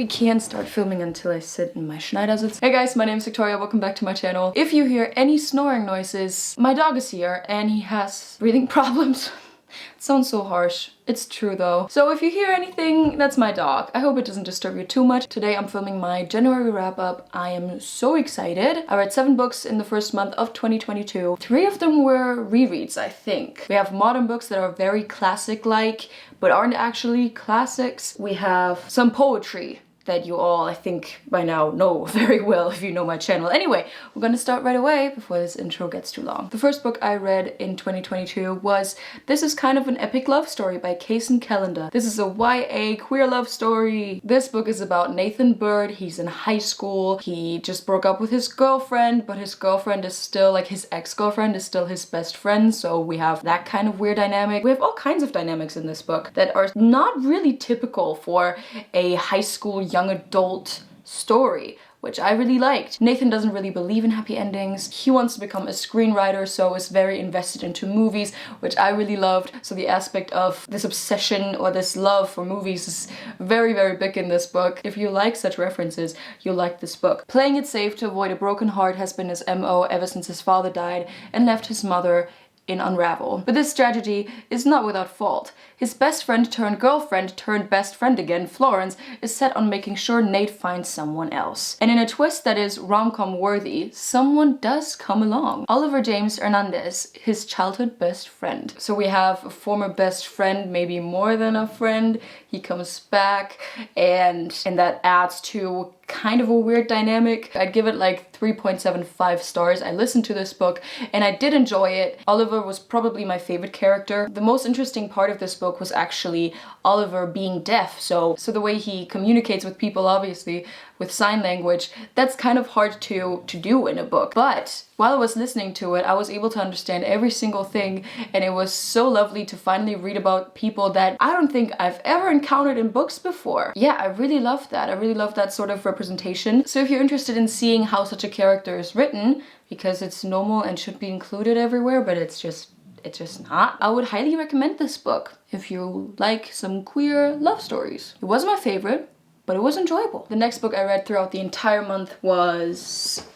We can't start filming until I sit in my Schneidersitz. Hey guys, my name is Victoria, welcome back to my channel. If you hear any snoring noises, my dog is here and he has breathing problems. It sounds so harsh. It's true though. So if you hear anything, that's my dog. I hope it doesn't disturb you too much. Today I'm filming my January wrap up. I am so excited. I read 7 books in the first month of 2022. 3 of them were rereads, I think. We have modern books that are very classic-like, but aren't actually classics. We have some poetry that you all, I think, by now know very well if you know my channel. Anyway, we're gonna start right away before this intro gets too long. The first book I read in 2022 was This Is Kind of an Epic Love Story by Kaysen Callender. This is a YA queer love story. This book is about Nathan Bird. He's in high school. He just broke up with his girlfriend, but his girlfriend is still, like his ex-girlfriend is still his best friend, so we have that kind of weird dynamic. We have all kinds of dynamics in this book that are not really typical for a high school young adult story, which I really liked. Nathan doesn't really believe in happy endings. He wants to become a screenwriter, so is very invested into movies, which I really loved. So the aspect of this obsession or this love for movies is very, very big in this book. If you like such references, you'll like this book. Playing it safe to avoid a broken heart has been his MO ever since his father died and left his mother in unravel. But this strategy is not without fault. His best friend turned girlfriend turned best friend again, Florence, is set on making sure Nate finds someone else. And in a twist that is rom-com worthy, someone does come along. Oliver James Hernandez, his childhood best friend. So we have a former best friend, maybe more than a friend. He comes back and that adds to kind of a weird dynamic. I'd give it like 3.75 stars. I listened to this book and I did enjoy it. Oliver was probably my favorite character. The most interesting part of this book was actually Oliver being deaf. So the way he communicates with people, obviously, with sign language, that's kind of hard to do in a book. But while I was listening to it, I was able to understand every single thing, and it was so lovely to finally read about people that I don't think I've ever encountered in books before. Yeah, I really love that. I really love that sort of representation. So if you're interested in seeing how such a character is written, because it's normal and should be included everywhere, but it's just not, I would highly recommend this book if you like some queer love stories. It wasn't my favorite, but it was enjoyable. The next book I read throughout the entire month was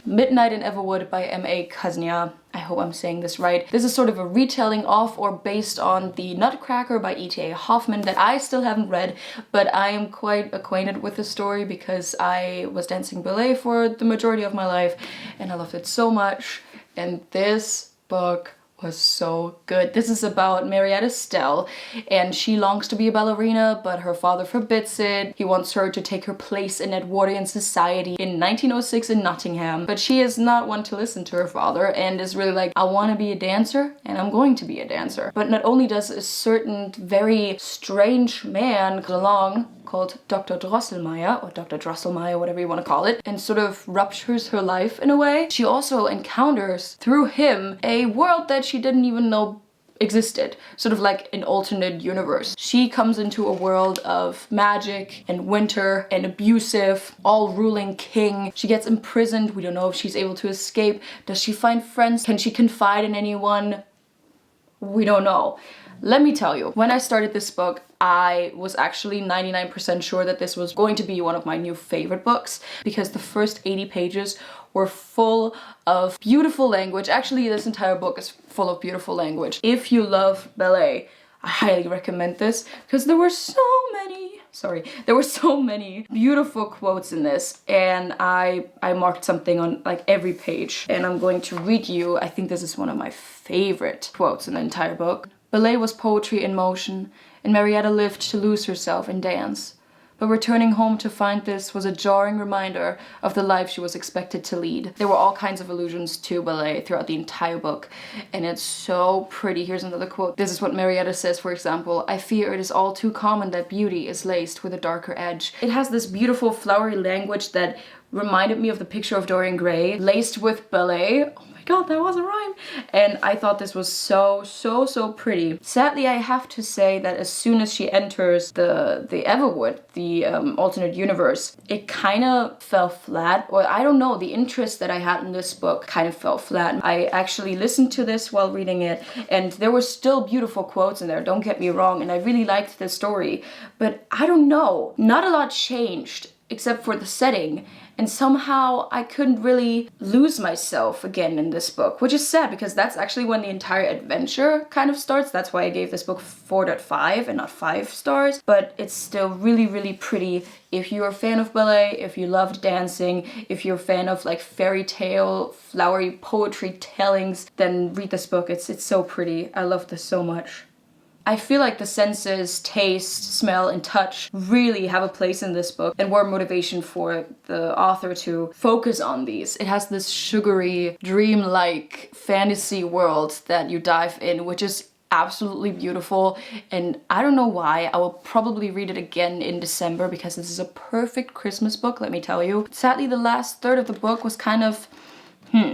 Midnight in Everwood by M.A. Kuznia. I hope I'm saying this right. This is sort of a retelling of or based on The Nutcracker by E.T.A. Hoffman that I still haven't read, but I am quite acquainted with the story because I was dancing ballet for the majority of my life and I loved it so much. And this book was so good. This is about Marietta Stell, and she longs to be a ballerina, but her father forbids it. He wants her to take her place in Edwardian society in 1906 in Nottingham, but she is not one to listen to her father and is really like, I want to be a dancer and I'm going to be a dancer. But not only does a certain very strange man come along called Dr. Drosselmeyer, or Dr. Drosselmeyer, whatever you want to call it, and sort of ruptures her life in a way. She also encounters, through him, a world that she didn't even know existed, sort of like an alternate universe. She comes into a world of magic and winter and abusive, all-ruling king. She gets imprisoned. We don't know if she's able to escape. Does she find friends? Can she confide in anyone? We don't know. Let me tell you, when I started this book, I was actually 99% sure that this was going to be one of my new favorite books because the first 80 pages were full of beautiful language. Actually, this entire book is full of beautiful language. If you love ballet, I highly recommend this because there were so many beautiful quotes in this, and I marked something on like every page, and I'm going to read you. I think this is one of my favorite quotes in the entire book. Ballet was poetry in motion, and Marietta lived to lose herself in dance. But returning home to find this was a jarring reminder of the life she was expected to lead. There were all kinds of allusions to ballet throughout the entire book, and it's so pretty. Here's another quote. This is what Marietta says, for example. I fear it is all too common that beauty is laced with a darker edge. It has this beautiful flowery language that reminded me of the picture of Dorian Gray, laced with ballet. Oh my god, that was a rhyme. And I thought this was so pretty. Sadly, I have to say that as soon as she enters the Everwood, the alternate universe, it kind of fell flat. Or I don't know, the interest that I had in this book kind of fell flat. I actually listened to this while reading it, and there were still beautiful quotes in there, don't get me wrong, and I really liked the story. But I don't know, not a lot changed except for the setting. And somehow I couldn't really lose myself again in this book, which is sad because that's actually when the entire adventure kind of starts. That's why I gave this book 4.5 and not 5 stars. But it's still really pretty. If you're a fan of ballet, if you loved dancing, if you're a fan of like fairy tale, flowery poetry tellings, then read this book. It's so pretty. I love this so much. I feel like the senses, taste, smell, and touch really have a place in this book and were motivation for the author to focus on these. It has this sugary, dreamlike fantasy world that you dive in, which is absolutely beautiful, and I don't know why. I will probably read it again in December because this is a perfect Christmas book, let me tell you. Sadly, the last third of the book was kind of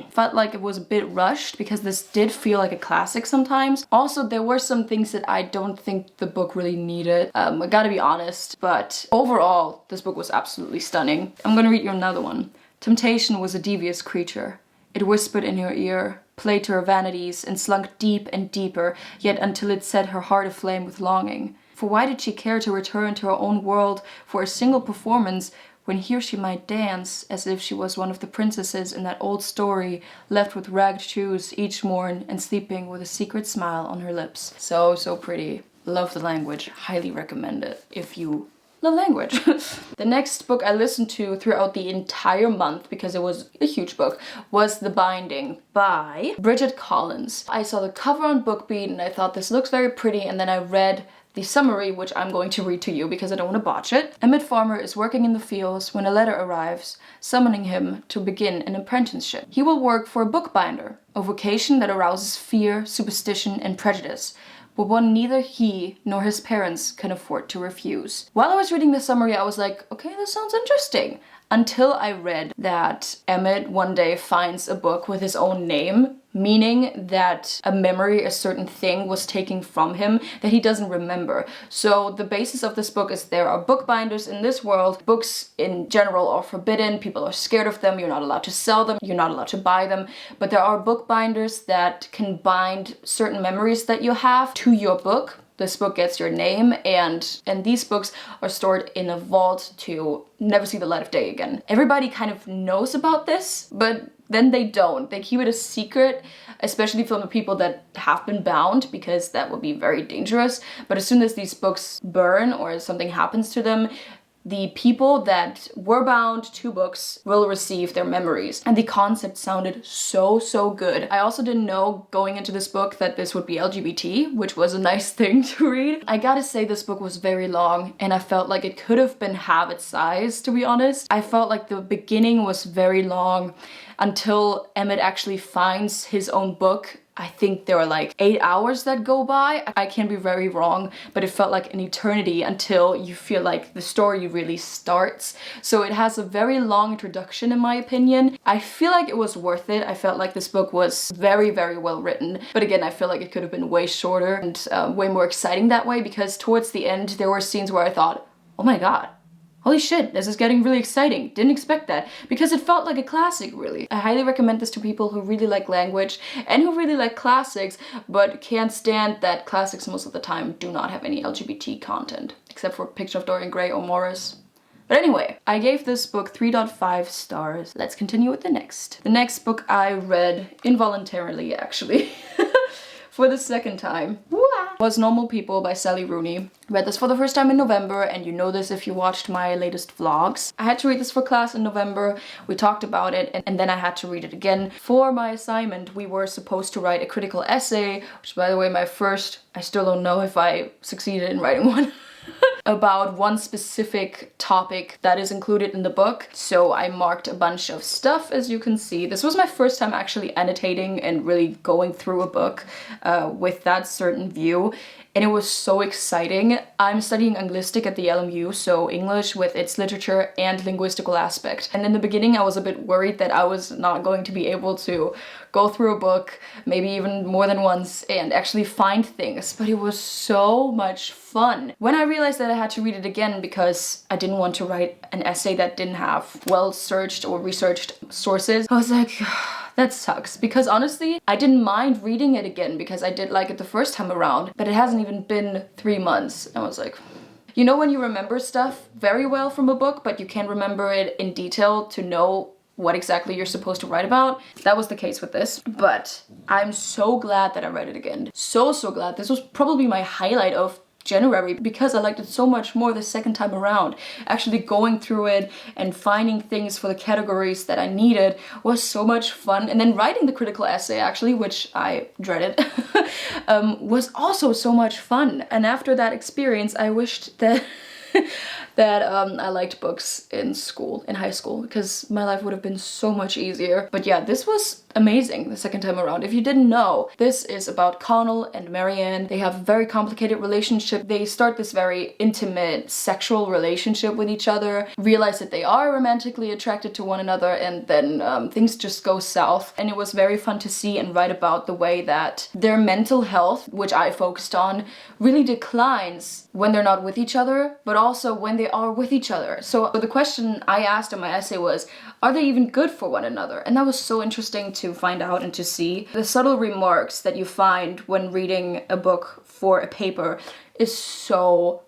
felt like it was a bit rushed because this did feel like a classic sometimes. Also, there were some things that I don't think the book really needed. I gotta be honest, but overall, this book was absolutely stunning. I'm gonna read you another one. Temptation was a devious creature. It whispered in her ear, played to her vanities, and slunk deep and deeper, yet until it set her heart aflame with longing. For why did she care to return to her own world for a single performance when here she might dance as if she was one of the princesses in that old story, left with ragged shoes each morn and sleeping with a secret smile on her lips. So pretty. Love the language. Highly recommend it if you love language. The next book I listened to throughout the entire month, because it was a huge book, was The Binding by Bridget Collins. I saw the cover on BookBeat and I thought this looks very pretty, and then I read the summary, which I'm going to read to you because I don't want to botch it. Emmett Farmer is working in the fields when a letter arrives, summoning him to begin an apprenticeship. He will work for a bookbinder, a vocation that arouses fear, superstition, and prejudice, but one neither he nor his parents can afford to refuse. While I was reading the summary, I was like, okay, this sounds interesting. Until I read that Emmett one day finds a book with his own name, meaning that a memory, a certain thing was taken from him that he doesn't remember. So the basis of this book is there are bookbinders in this world. Books in general are forbidden. People are scared of them. You're not allowed to sell them. You're not allowed to buy them. But there are bookbinders that can bind certain memories that you have to your book. This book gets your name, and these books are stored in a vault to never see the light of day again. Everybody kind of knows about this, but then they don't. They keep it a secret, especially from the people that have been bound, because that would be very dangerous. But as soon as these books burn or something happens to them, the people that were bound to books will receive their memories. And the concept sounded so good. I also didn't know going into this book that this would be LGBT, which was a nice thing to read. I gotta say this book was very long and I felt like it could have been half its size, to be honest. I felt like the beginning was very long until Emmett actually finds his own book. I think there are like 8 hours that go by. I can be very wrong, but it felt like an eternity until you feel like the story really starts. So it has a very long introduction in my opinion. I feel like it was worth it. I felt like this book was very well written. But again, I feel like it could have been way shorter and way more exciting that way, because towards the end there were scenes where I thought, oh my god, holy shit, this is getting really exciting. Didn't expect that, because it felt like a classic, really. I highly recommend this to people who really like language and who really like classics, but can't stand that classics most of the time do not have any LGBT content, except for Picture of Dorian Gray or Morris. But anyway, I gave this book 3.5 stars. Let's continue with the next. The next book I read involuntarily, actually, for the second time, was Normal People by Sally Rooney. Read this for the first time in November, and you know this if you watched my latest vlogs. I had to read this for class in November. We talked about it, and then I had to read it again. For my assignment, we were supposed to write a critical essay, which, by the way, my first. I still don't know if I succeeded in writing one. About one specific topic that is included in the book. So I marked a bunch of stuff, as you can see. This was my first time actually annotating and really going through a book with that certain view. and it was so exciting. I'm studying Anglistic at the LMU, so English with its literature and linguistical aspect. And in the beginning I was a bit worried that I was not going to be able to go through a book, maybe even more than once, and actually find things, but it was so much fun. When I realized that I had to read it again because I didn't want to write an essay that didn't have well-searched or researched sources, I was like, that sucks. Because honestly, I didn't mind reading it again because I did like it the first time around, but it hasn't even been 3 months. I was like, you know when you remember stuff very well from a book, but you can't remember it in detail to know what exactly you're supposed to write about? That was the case with this, but I'm so glad that I read it again. So glad. This was probably my highlight of January because I liked it so much more the second time around. Actually going through it and finding things for the categories that I needed was so much fun. And then writing the critical essay, actually, which I dreaded, was also so much fun. And after that experience, I wished that I liked books in school, in high school, because my life would have been so much easier. But yeah, this was amazing the second time around. If you didn't know, this is about Connell and Marianne. They have a very complicated relationship. They start this very intimate sexual relationship with each other, realize that they are romantically attracted to one another, and then things just go south. And it was very fun to see and write about the way that their mental health, which I focused on, really declines when they're not with each other, but also when they are with each other. So the question I asked in my essay was, are they even good for one another? And that was so interesting to find out and to see. The subtle remarks that you find when reading a book for a paper is so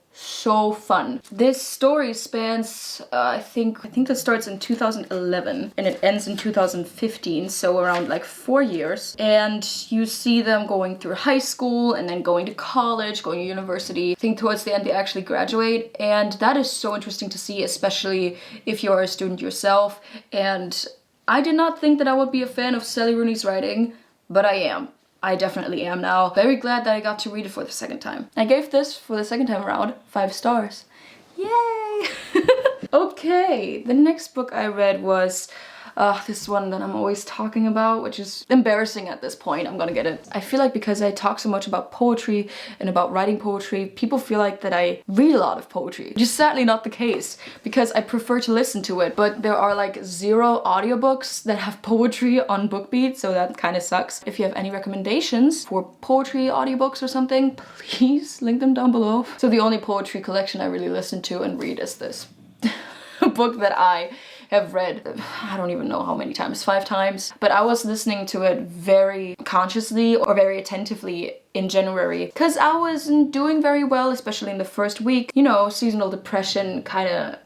fun. This story spans, I think it starts in 2011 and it ends in 2015, so around like 4 years. And you see them going through high school and then going to college, going to university. I think towards the end they actually graduate, and that is so interesting to see, especially if you're a student yourself. And I did not think that I would be a fan of Sally Rooney's writing, but I am. I definitely am now. Very glad that I got to read it for the second time. I gave this, for the second time around, 5 stars. Yay! Okay, the next book I read was this one that I'm always talking about, which is embarrassing at this point. I'm gonna get it. I feel like because I talk so much about poetry and about writing poetry, people feel like that I read a lot of poetry, which is sadly not the case because I prefer to listen to it, but there are like 0 audiobooks that have poetry on BookBeat, so that kind of sucks. If you have any recommendations for poetry audiobooks or something, please link them down below. So the only poetry collection I really listen to and read is this. A book that I have read, I don't even know how many times, 5 times, but I was listening to it very consciously or very attentively in January because I wasn't doing very well, especially in the first week. You know, seasonal depression kind of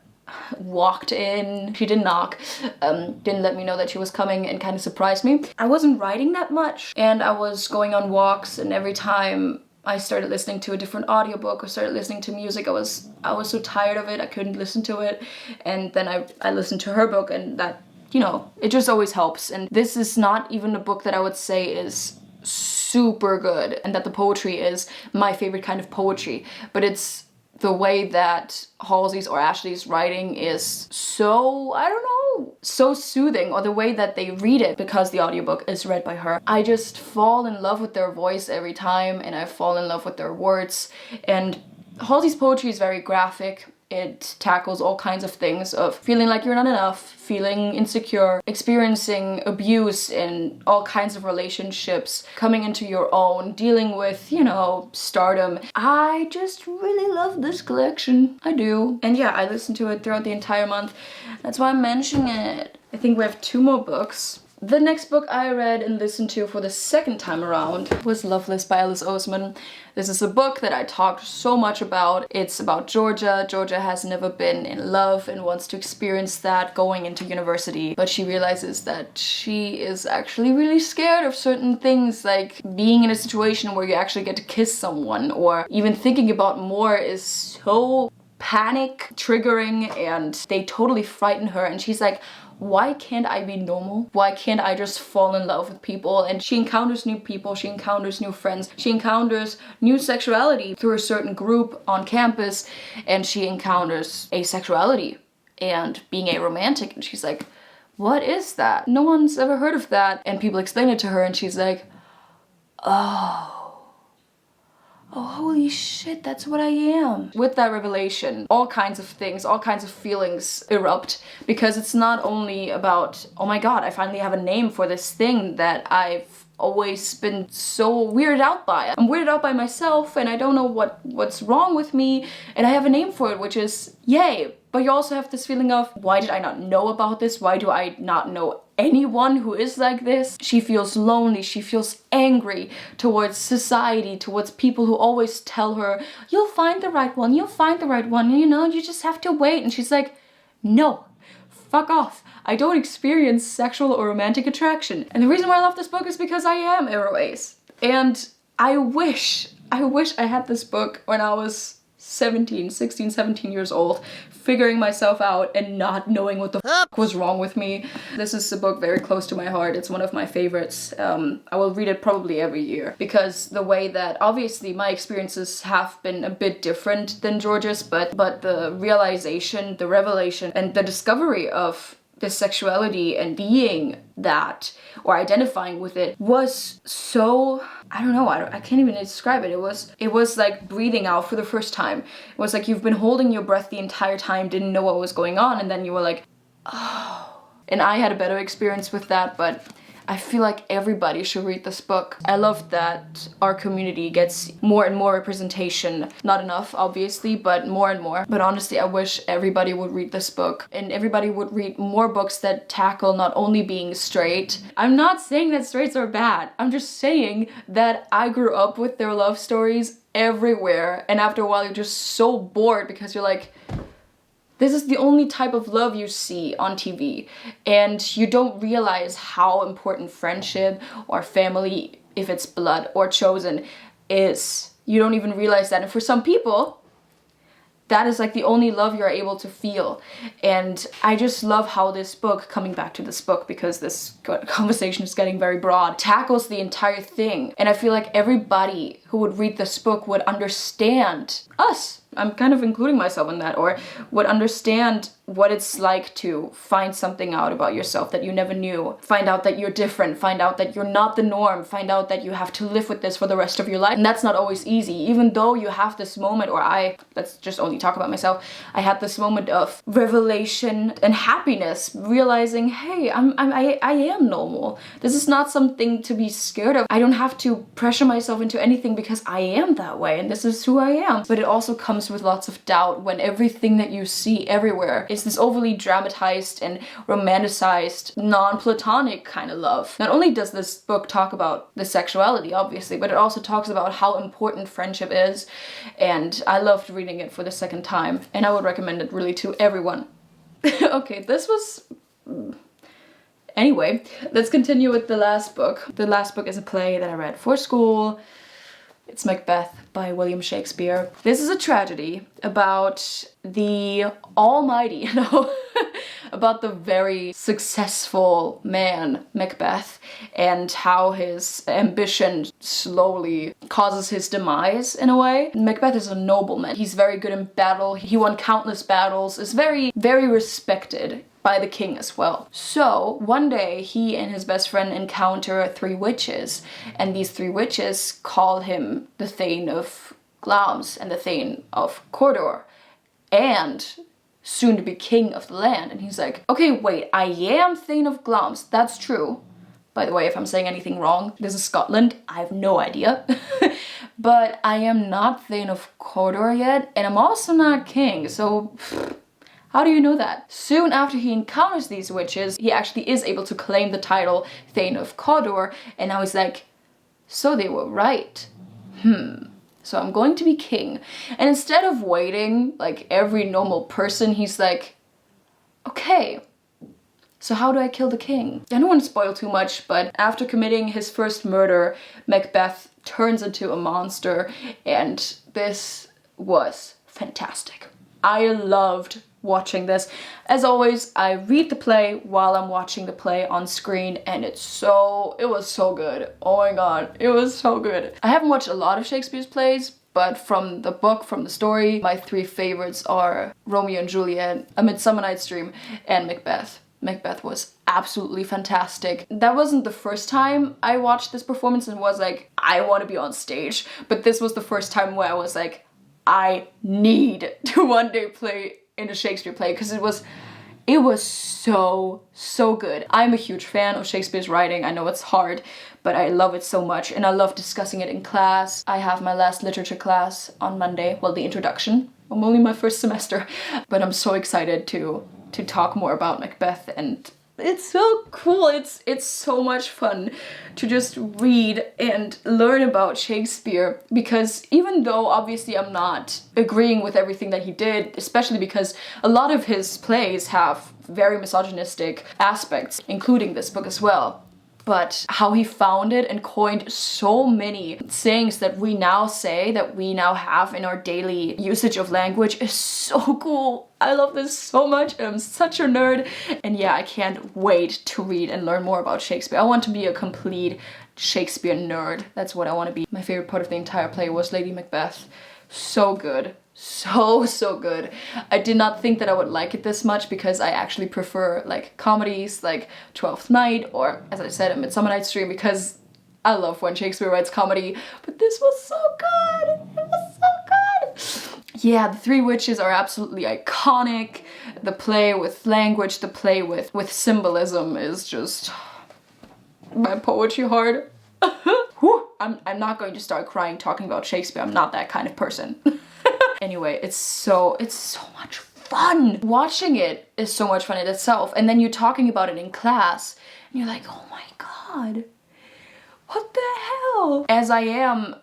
walked in. She didn't knock, didn't let me know that she was coming, and kind of surprised me. I wasn't writing that much and I was going on walks, and every time I started listening to a different audiobook or started listening to music, I was so tired of it, I couldn't listen to it. And then I listened to her book, and that, you know, it just always helps. And this is not even a book that I would say is super good and that the poetry is my favorite kind of poetry, but it's the way that Halsey's or Ashley's writing is so, I don't know, so soothing, or the way that they read it, because the audiobook is read by her. I just fall in love with their voice every time, and I fall in love with their words. And Halsey's poetry is very graphic. It tackles all kinds of things of feeling like you're not enough, feeling insecure, experiencing abuse in all kinds of relationships, coming into your own, dealing with, you know, stardom. I just really love this collection. I do. And yeah, I listened to it throughout the entire month. That's why I'm mentioning it. I think we have 2 more books. The next book I read and listened to for the second time around was Loveless by Alice Oseman. This is a book that I talked so much about. It's about Georgia. Georgia has never been in love and wants to experience that going into university, but she realizes that she is actually really scared of certain things, like being in a situation where you actually get to kiss someone, or even thinking about more is so panic triggering, and they totally frighten her, and she's like, why can't I be normal? Why can't I just fall in love with people? And she encounters new people, she encounters new friends, she encounters new sexuality through a certain group on campus, and she encounters asexuality and being aromantic, and she's like, what is that? No one's ever heard of that. And people explain it to her, and she's like, oh, oh, holy shit, that's what I am. With that revelation, all kinds of things, all kinds of feelings erupt, because it's not only about, oh my god, I finally have a name for this thing that I've always been so weirded out by. I'm weirded out by myself and I don't know what's wrong with me, and I have a name for it, which is yay. But you also have this feeling of, why did I not know about this? Why do I not know anyone who is like this? She feels lonely, she feels angry towards society, towards people who always tell her, you'll find the right one, you'll find the right one, you know, you just have to wait. And she's like, no, fuck off. I don't experience sexual or romantic attraction. And the reason why I love this book is because I am Airways. And I wish I had this book when I was 16, 17 years old, figuring myself out and not knowing what the fuck was wrong with me. This is a book very close to my heart. It's one of my favorites. I will read it probably every year, because the way that, obviously my experiences have been a bit different than George's, but the realization, the revelation, and the discovery of this sexuality and being that, or identifying with it, was so, I don't know, I can't even describe it. It was like breathing out for the first time. It was like you've been holding your breath the entire time, didn't know what was going on, and then you were like, oh. And I had a better experience with that, but I feel like everybody should read this book. I love that our community gets more and more representation. Not enough, obviously, but more and more. But honestly, I wish everybody would read this book, and everybody would read more books that tackle not only being straight. I'm not saying that straights are bad. I'm just saying that I grew up with their love stories everywhere, and after a while you're just so bored because you're like, this is the only type of love you see on TV, and you don't realize how important friendship or family, if it's blood or chosen, is. You don't even realize that. And for some people, that is like the only love you're able to feel. And I just love how this book, coming back to this book because this conversation is getting very broad, tackles the entire thing. And I feel like everybody who would read this book would understand us. I'm kind of including myself in that, or would understand what it's like to find something out about yourself that you never knew. Find out that you're different, find out that you're not the norm, find out that you have to live with this for the rest of your life. And that's not always easy, even though you have this moment, or let's just only talk about myself, I had this moment of revelation and happiness, realizing, hey, I am normal. This is not something to be scared of. I don't have to pressure myself into anything because I am that way, and this is who I am. But it also comes with lots of doubt when everything that you see everywhere is this overly dramatized and romanticized, non-platonic kind of love. Not only does this book talk about the sexuality, obviously, but it also talks about how important friendship is, and I loved reading it for the second time, and I would recommend it really to everyone. Okay, this was... Anyway, let's continue with the last book. The last book is a play that I read for school. It's Macbeth by William Shakespeare. This is a tragedy about the almighty, about the very successful man, Macbeth, and how his ambition slowly causes his demise in a way. Macbeth is a nobleman. He's very good in battle. He won countless battles, is very, very respected by the king as well. So one day he and his best friend encounter 3 witches, and these 3 witches call him the Thane of Glamis and the Thane of Cawdor, and soon to be king of the land. And he's like, okay, wait, I am Thane of Glamis, that's true. By the way, if I'm saying anything wrong, this is Scotland, I have no idea. But I am not Thane of Cawdor yet, and I'm also not king, so... How do you know that? Soon after he encounters these witches, he actually is able to claim the title Thane of Cawdor, and now he's like, so they were right. So I'm going to be king. And instead of waiting like every normal person, he's like, okay, so how do I kill the king? I don't want to spoil too much, but after committing his first murder, Macbeth turns into a monster, and this was fantastic. I loved watching this. As always, I read the play while I'm watching the play on screen, and it was so good. Oh my god, it was so good. I haven't watched a lot of Shakespeare's plays, but from the book, from the story, my 3 favorites are Romeo and Juliet, A Midsummer Night's Dream, and Macbeth. Macbeth was absolutely fantastic. That wasn't the first time I watched this performance and was like, I want to be on stage. But this was the first time where I was like, I need to one day play in a Shakespeare play, because it was so good. I'm a huge fan of Shakespeare's writing. I know it's hard, but I love it so much, and I love discussing it in class. I have my last literature class on Monday, well, the introduction. I'm only my first semester, but I'm so excited to talk more about Macbeth, and it's so cool. It's so much fun to just read and learn about Shakespeare, because even though obviously I'm not agreeing with everything that he did, especially because a lot of his plays have very misogynistic aspects, including this book as well. But how he founded and coined so many sayings that we now say, that we now have in our daily usage of language is so cool. I love this so much, and I'm such a nerd. And yeah, I can't wait to read and learn more about Shakespeare. I want to be a complete Shakespeare nerd. That's what I want to be. My favorite part of the entire play was Lady Macbeth. So good. So good. I did not think that I would like it this much, because I actually prefer like comedies like Twelfth Night, or as I said, A Midsummer Night's Dream, because I love when Shakespeare writes comedy, but this was so good. It was so good. Yeah, The Three Witches are absolutely iconic. The play with language, the play with symbolism is just my poetry heart. Whew, I'm not going to start crying talking about Shakespeare. I'm not that kind of person. Anyway, it's so much fun. Watching it is so much fun in itself, and then you're talking about it in class, and you're like, oh my god, what the hell? As I am,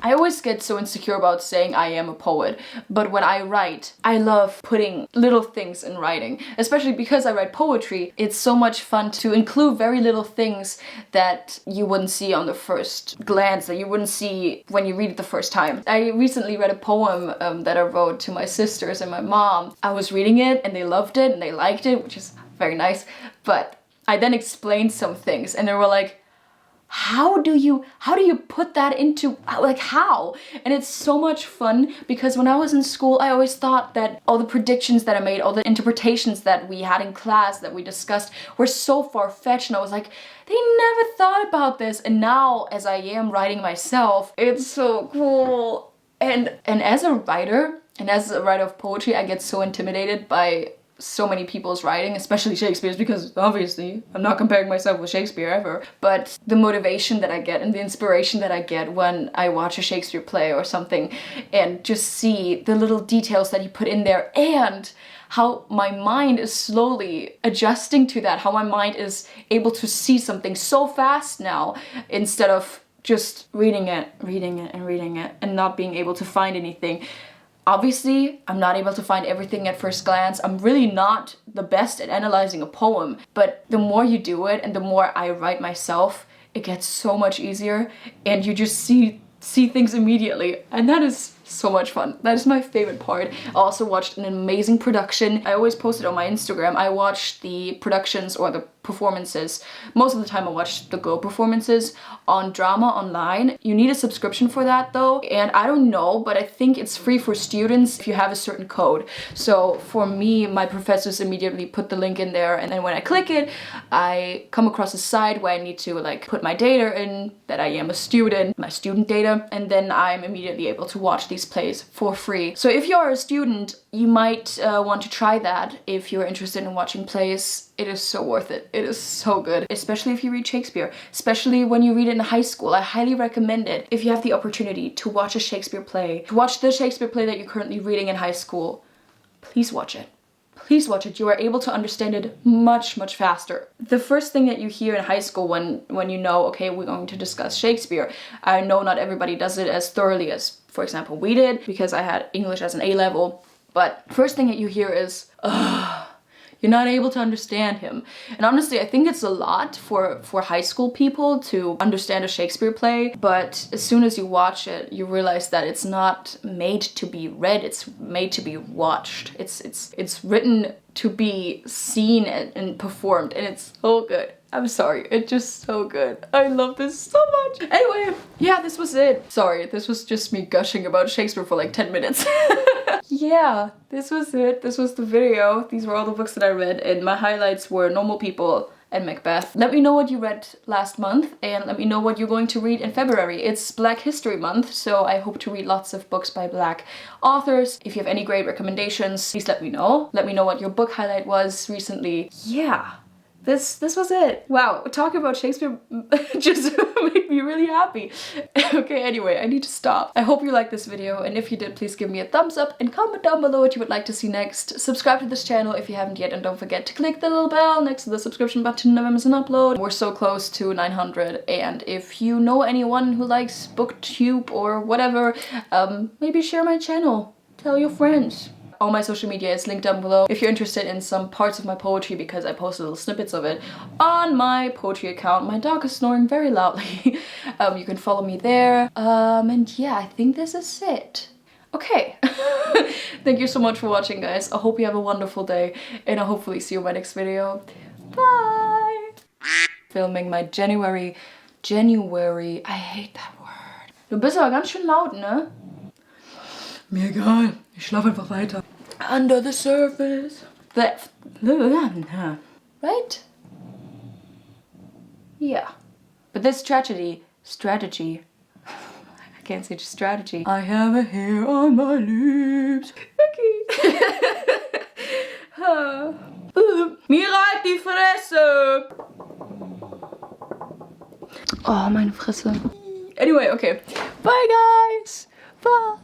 I always get so insecure about saying I am a poet, but when I write, I love putting little things in writing, especially because I write poetry. It's so much fun to include very little things that you wouldn't see on the first glance, that you wouldn't see when you read it the first time. I recently read a poem that I wrote to my sisters and my mom. I was reading it and they loved it and they liked it, which is very nice, but I then explained some things and they were like, how do you put that into, like, how? And it's so much fun, because when I was in school, I always thought that all the predictions that I made, all the interpretations that we had in class, that we discussed, were so far-fetched, and I was like, they never thought about this. And now, as I am writing myself, it's so cool. And as a writer, and as a writer of poetry, I get so intimidated by so many people's writing, especially Shakespeare's, because obviously I'm not comparing myself with Shakespeare ever, but the motivation that I get and the inspiration that I get when I watch a Shakespeare play or something and just see the little details that he put in there, and how my mind is slowly adjusting to that, how my mind is able to see something so fast now, instead of just reading it and not being able to find anything. Obviously, I'm not able to find everything at first glance. I'm really not the best at analyzing a poem, but the more you do it and the more I write myself, it gets so much easier, and you just see things immediately, and that is so much fun. That is my favorite part. I also watched an amazing production. I always post it on my Instagram. I watched the productions or the performances. Most of the time I watch the Go performances on Drama Online. You need a subscription for that though, and I don't know, but I think it's free for students if you have a certain code. So for me, my professors immediately put the link in there, and then when I click it, I come across a site where I need to like put my data in, that I am a student, my student data, and then I'm immediately able to watch these plays for free. So if you're a student, you might want to try that if you're interested in watching plays. It is so worth it. It is so good, especially if you read Shakespeare, especially when you read it in high school. I highly recommend it. If you have the opportunity to watch a Shakespeare play, to watch the Shakespeare play that you're currently reading in high school, please watch it. Please watch it. You are able to understand it much, much faster. The first thing that you hear in high school when you know, okay, we're going to discuss Shakespeare, I know not everybody does it as thoroughly as, for example, we did, because I had English as an A-level, but first thing that you hear is, you're not able to understand him. And honestly, I think it's a lot for high school people to understand a Shakespeare play, but as soon as you watch it, you realize that it's not made to be read, it's made to be watched. It's written to be seen and performed, and it's so good. I'm sorry, it's just so good. I love this so much. Anyway, yeah, this was it. Sorry, this was just me gushing about Shakespeare for like 10 minutes. Yeah, this was it. This was the video. These were all the books that I read, and my highlights were Normal People, and Macbeth. Let me know what you read last month and let me know what you're going to read in February. It's Black History Month, so I hope to read lots of books by Black authors. If you have any great recommendations, please let me know. Let me know what your book highlight was recently. Yeah. This was it. Wow, talking about Shakespeare just made me really happy. Okay, anyway, I need to stop. I hope you liked this video, and if you did, please give me a thumbs up and comment down below what you would like to see next. Subscribe to this channel if you haven't yet, and don't forget to click the little bell next to the subscription button to never miss an upload. We're so close to 900, and if you know anyone who likes booktube or whatever, maybe share my channel. Tell your friends. All my social media is linked down below if you're interested in some parts of my poetry, because I post little snippets of it on my poetry account. My dog is snoring very loudly. You can follow me there. And yeah, I think this is it. Okay. Thank you so much for watching, guys. I hope you have a wonderful day, and I'll hopefully see you in my next video. Bye! Filming my January. I hate that word. Du bist aber ganz schön laut, ne? Mir egal. Ich schlafe einfach weiter. Under the surface. Right? Yeah. But this strategy. I can't say just strategy. I have a hair on my lips. Okay. Mir reibt die Fresse. Oh, meine Fresse. Anyway, okay. Bye, guys. Bye.